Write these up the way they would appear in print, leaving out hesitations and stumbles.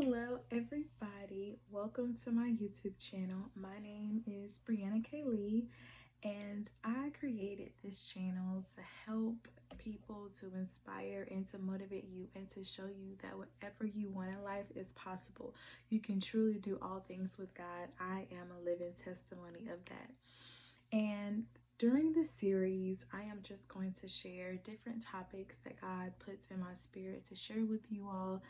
Hello, everybody. Welcome to my YouTube channel. My name is Brianna Kaylee, and I created this channel to help people, to inspire, and to motivate you, and to show you that whatever you want in life is possible. You can truly do all things with God. I am a living testimony of that. And during this series, I am just going to share different topics that God puts in my spirit to share with you all,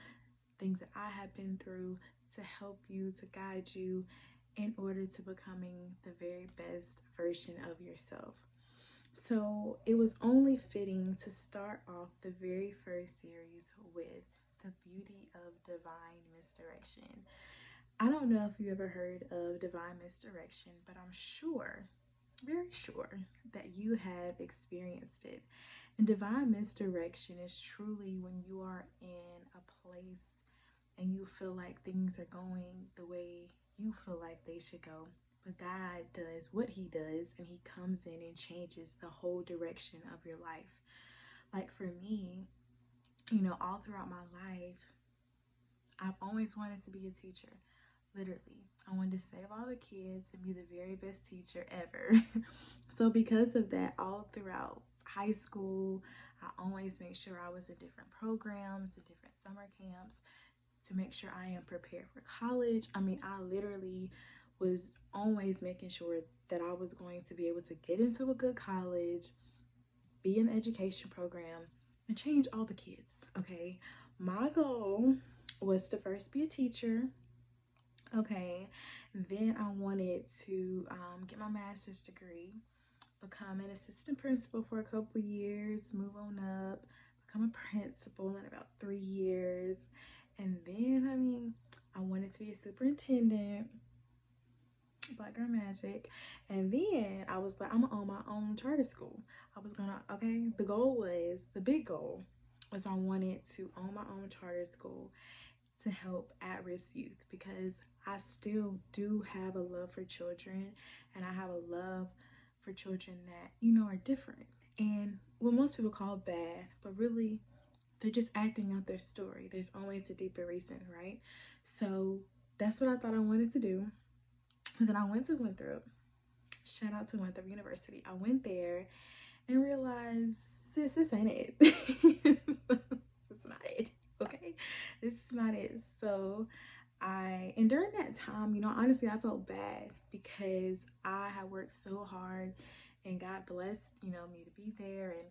things that I have been through, to help you, to guide you in order to becoming the very best version of yourself. So it was only fitting to start off the very first series with the beauty of divine misdirection. I don't know if you ever heard of divine misdirection, but I'm sure, very sure, that you have experienced it. And divine misdirection is truly when you are in a place and you feel like things are going the way you feel like they should go. But God does what He does, and He comes in and changes the whole direction of your life. Like for me, all throughout my life, I've always wanted to be a teacher. Literally, I wanted to save all the kids and be the very best teacher ever. So, because of that, all throughout high school, I always make sure I was in different programs and different summer camps to make sure I am prepared for college. I mean, I literally was always making sure that I was going to be able to get into a good college, be in the education program, and change all the kids. Okay. My goal was to first be a teacher. Okay. Then I wanted to get my master's degree, become an assistant principal for a couple years, move on up, become a principal in about 3 years. And then, I wanted to be a superintendent, Black Girl Magic. And then I was like, I'm gonna own my own charter school. I was gonna, okay, the big goal was I wanted to own my own charter school to help at risk youth, because I still do have a love for children, and I have a love for children that, are different. And what most people call bad, but really they're just acting out their story. There's always a deeper reason, right? So that's what I thought I wanted to do. And then I went to Winthrop. Shout out to Winthrop University. I went there and realized, sis, this ain't it. This is not it. Okay? This is not it. So and during that time, honestly, I felt bad because I had worked so hard and God blessed, me to be there, and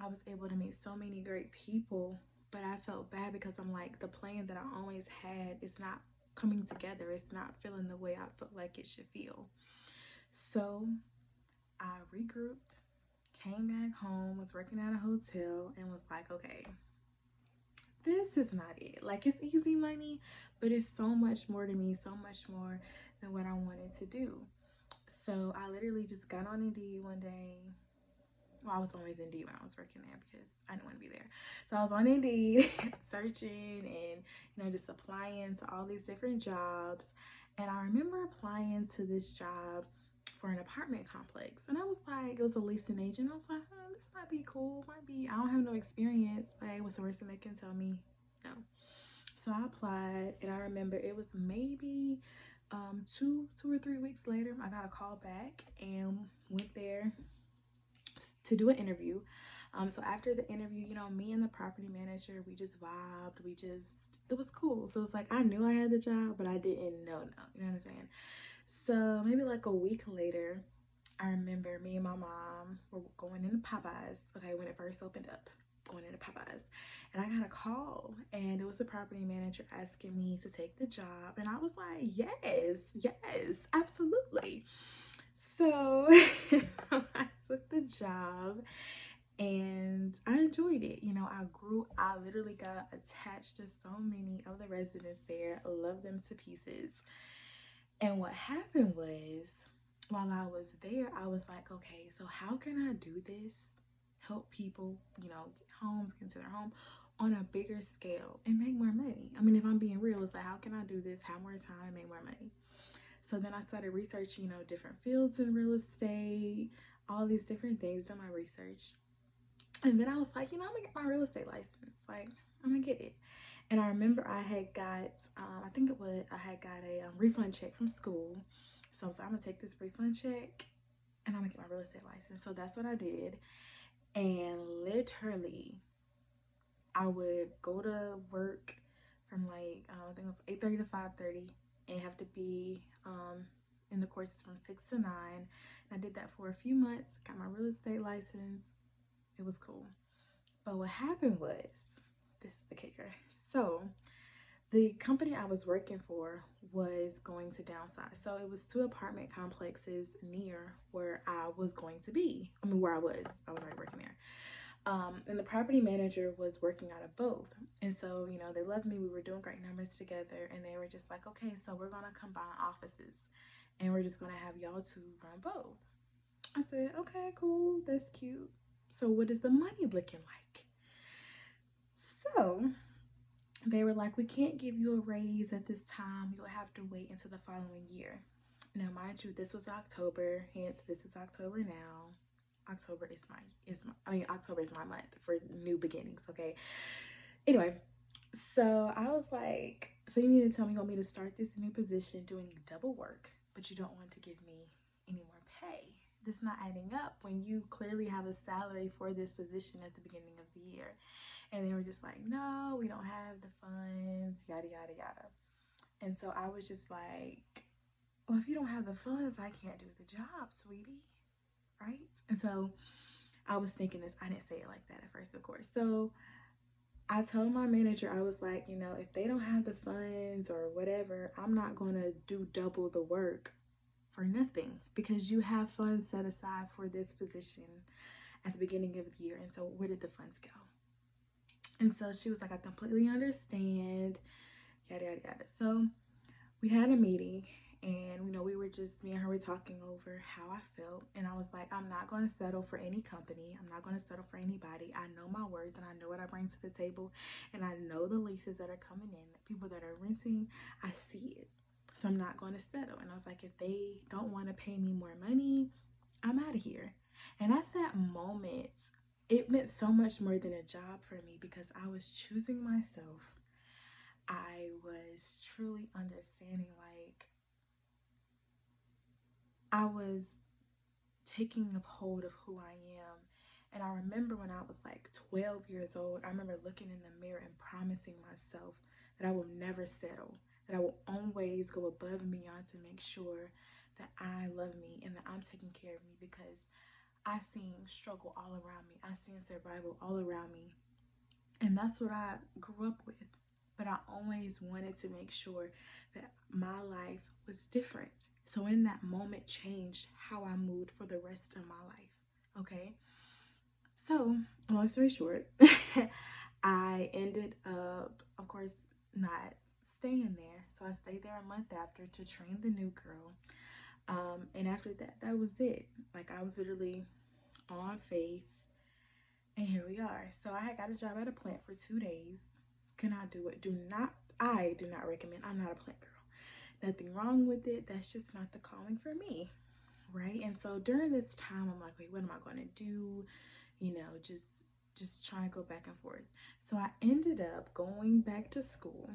I was able to meet so many great people. But I felt bad because I'm like, the plan that I always had is not coming together. It's not feeling the way I felt like it should feel. So I regrouped, came back home, was working at a hotel, and was like, okay, this is not it. Like, it's easy money, but it's so much more to me, so much more than what I wanted to do. So I literally just got on Indeed one day. Well, I was always Indeed when I was working there because I didn't want to be there. So I was on Indeed searching and, just applying to all these different jobs. And I remember applying to this job for an apartment complex. And I was like, it was a leasing agent. I was like, this might be cool. Might be, I don't have no experience, but hey, what's the worst thing they can tell me? No. So I applied, and I remember it was maybe 2 or 3 weeks later, I got a call back and went there to do an interview. So after the interview, me and the property manager, we just vibed. It was cool. So it's like I knew I had the job, but I didn't know. No, you know what I'm saying? So maybe like a week later, I remember me and my mom were going into Popeyes. Okay, when it first opened up, going into Popeyes, and I got a call, and it was the property manager asking me to take the job, and I was like, yes, yes, absolutely. So I took the job, and I enjoyed it. I literally got attached to so many of the residents there. I love them to pieces. And what happened was, while I was there, I was like, okay, so how can I do this? Help people, get homes, get into their home on a bigger scale and make more money. I mean, if I'm being real, it's like, how can I do this, have more time, make more money? So then I started researching, different fields in real estate, all these different things, done my research. And then I was like, I'm gonna get my real estate license. Like, I'm gonna get it. And I remember I had got, I think it was, I had got a refund check from school. So I was like, I'm gonna take this refund check and I'm gonna get my real estate license. So that's what I did. And literally, I would go to work from like, I think it was 8:30 to 5:30 and have to be in the courses from 6 to 9. And I did that for a few months, got my real estate license. It was cool. But what happened was, this is the kicker. So the company I was working for was going to downsize. So it was two apartment complexes near where I was going to be. I mean, where I was already working there. And the property manager was working out of both. And so, you know, they loved me. We were doing great numbers together. And they were just like, okay, so we're going to combine offices. And we're just going to have y'all two run both. I said, okay, cool. That's cute. So what is the money looking like? So they were like, we can't give you a raise at this time. You'll have to wait until the following year. Now, mind you, this was October, hence this is October now. October is my month for new beginnings, okay? Anyway, so I was like, so you need to tell me you want me to start this new position doing double work, but you don't want to give me any more pay. This is not adding up when you clearly have a salary for this position at the beginning of the year. And they were just like, no, we don't have the funds, yada, yada, yada. And so I was just like, well, if you don't have the funds, I can't do the job, sweetie. Right? And so I was thinking this. I didn't say it like that at first, of course. So I told my manager, I was like, you know, if they don't have the funds or whatever, I'm not going to do double the work for nothing because you have funds set aside for this position at the beginning of the year. And so where did the funds go? And so she was like, I completely understand, yada, yada, yada. So we had a meeting and, you know, me and her were talking over how I felt. And I was like, I'm not going to settle for any company. I'm not going to settle for anybody. I know my worth and I know what I bring to the table. And I know the leases that are coming in, the people that are renting, I see it. So I'm not going to settle. And I was like, if they don't want to pay me more money, I'm out of here. And at that moment, it meant so much more than a job for me because I was choosing myself. I was truly understanding, like, I was taking a hold of who I am. And I remember when I was like 12 years old, I remember looking in the mirror and promising myself that I will never settle, that I will always go above and beyond to make sure that I love me and that I'm taking care of me because I seen struggle all around me. I seen survival all around me. And that's what I grew up with. But I always wanted to make sure that my life was different. So in that moment changed how I moved for the rest of my life. Okay. So, long story short, I ended up, of course, not staying there. So I stayed there a month after to train the new girl. And after that, that was it. Like I was literally on faith. And here we are. So I had got a job at a plant for 2 days. Could not do it. I do not recommend. I'm not a plant girl. Nothing wrong with it. That's just not the calling for me. Right. And so during this time, I'm like, wait, what am I going to do? You know, just trying to go back and forth. So I ended up going back to school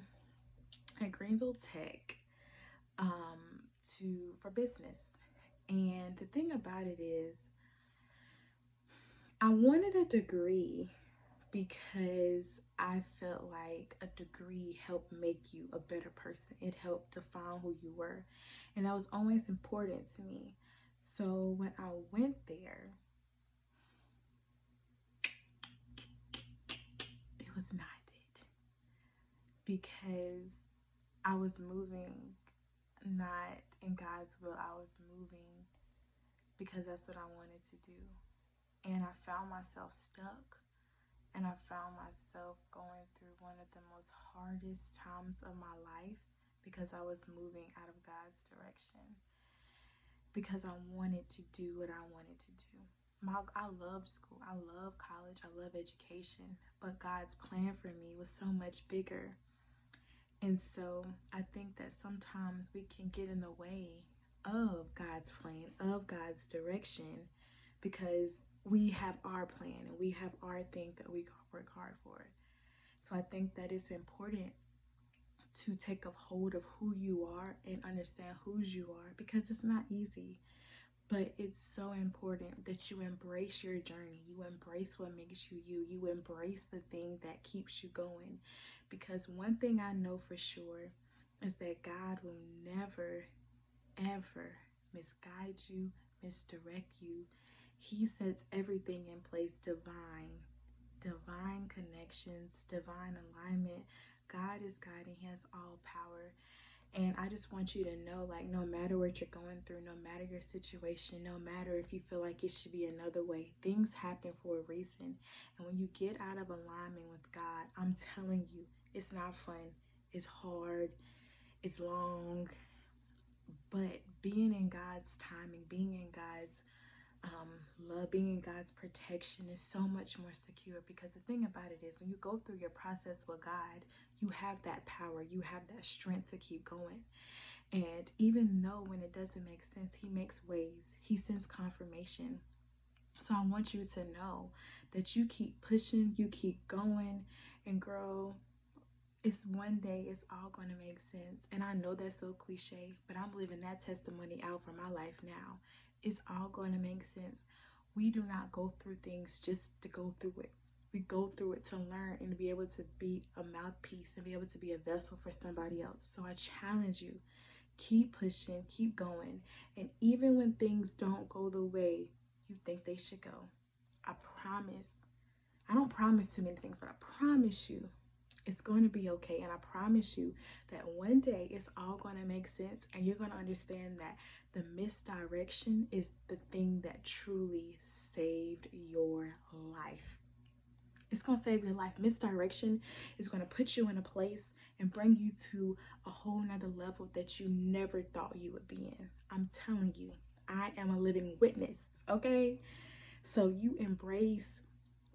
at Greenville Tech to for business. And the thing about it is, I wanted a degree because I felt like a degree helped make you a better person. It helped define who you were. And that was always important to me. So when I went there, it was not it. Because I was moving not in God's will. I was moving because that's what I wanted to do. And I found myself stuck. And I found myself going through one of the most hardest times of my life because I was moving out of God's direction. Because I wanted to do what I wanted to do. I loved school. I love college. I love education. But God's plan for me was so much bigger. And so I think that sometimes we can get in the way of God's plan, of God's direction, because we have our plan and we have our thing that we work hard for. So I think that it's important to take a hold of who you are and understand whose you are, because it's not easy. But it's so important that you embrace your journey. You embrace what makes you you. You embrace the thing that keeps you going. Because one thing I know for sure is that God will never, ever misguide you, misdirect you. He sets everything in place divine, divine connections, divine alignment. God is guiding, He has all power. And I just want you to know, like, no matter what you're going through, no matter your situation, no matter if you feel like it should be another way, things happen for a reason. And when you get out of alignment with God, I'm telling you, it's not fun. It's hard. It's long. But being in God's timing, being in God's love, being in God's protection is so much more secure, because the thing about it is when you go through your process with God, you have that power, you have that strength to keep going. And even though when it doesn't make sense, He makes ways, He sends confirmation. So I want you to know that you keep pushing, you keep going, and girl, it's one day it's all going to make sense. And I know that's so cliche, but I'm living that testimony out for my life now. It's all going to make sense. We do not go through things just to go through it. We go through it to learn and to be able to be a mouthpiece and be able to be a vessel for somebody else. So I challenge you, keep pushing, keep going. And even when things don't go the way you think they should go, I promise, I don't promise too many things, but I promise you it's going to be okay. And I promise you that one day it's all going to make sense, and you're going to understand that the misdirection is the thing that truly saved your life. It's going to save your life. Misdirection is going to put you in a place and bring you to a whole nother level that you never thought you would be in. I'm telling you, I am a living witness, okay? So you embrace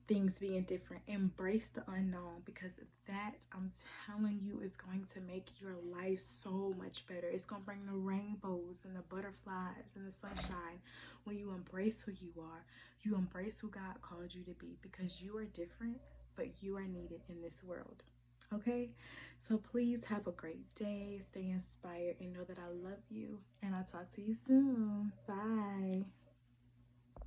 things being different, embrace the unknown, because that, I'm telling you, is going to make your life so much better. It's going to bring the rainbows and the butterflies and the sunshine when you embrace who you are. You embrace who God called you to be, because you are different, but you are needed in this world. Okay, so please have a great day, stay inspired, and know that I love you, and I'll talk to you soon. Bye.